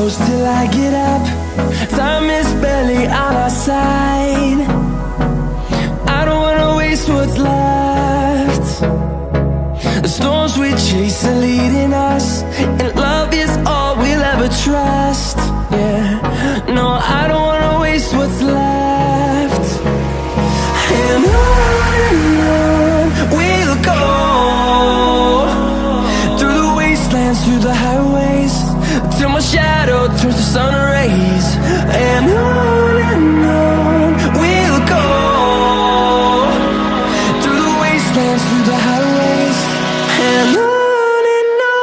close till I get up. Time is barely on our side. I don't wanna waste what's left. The storms we chase are leading us, and love is all we'll ever trust. Yeah, no, I don't wanna waste what's left. And on we'll go, through the wastelands, through the highways, till my shadow turns to sun rays. And on we'll go, through the wastelands, through the highways, and on we'll go.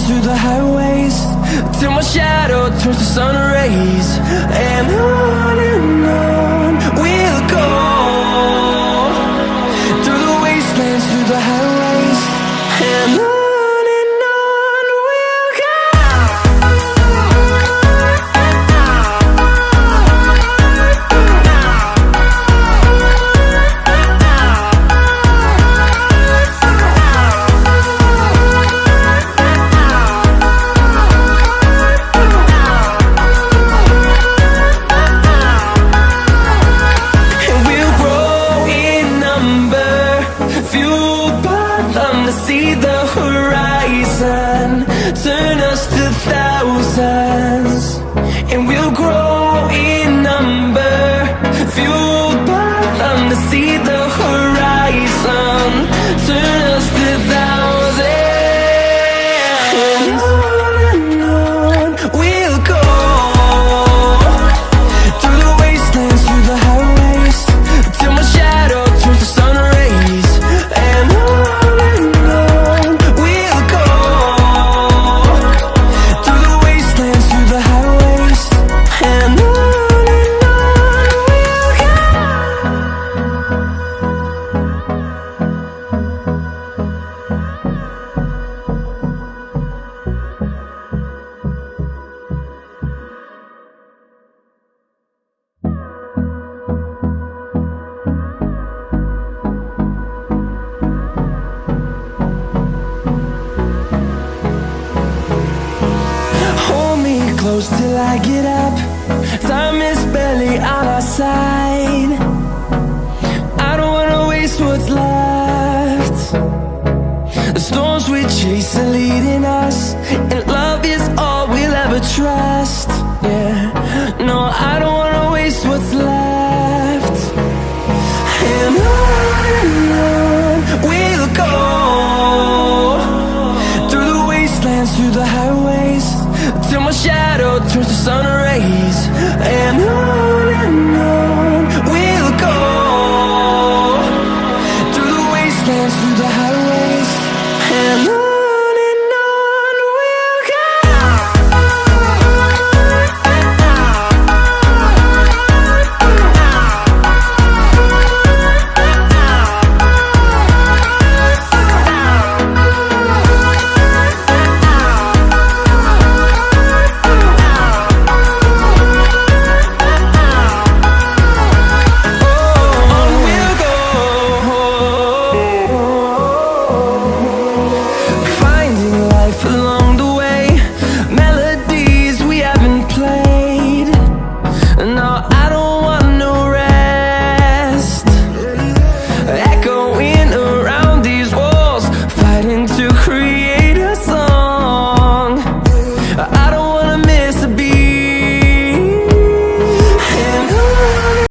Through the highways, till my shadow turns to sun rays. And on we'll go, through the wastelands, through the highways, and on we'll go. See the horizon turn us to thousands, and we'll grow in number, fueled by them. To see the horizon turn us to thousands, and on we'll go, through the wastelands, through the highways, till my shadow turns to sun rays. And close till I get up. Time is barely on our side. I don't wanna waste what's left. The storms we chase are leading us, and love is all we'll ever trust. Yeah, no, I don't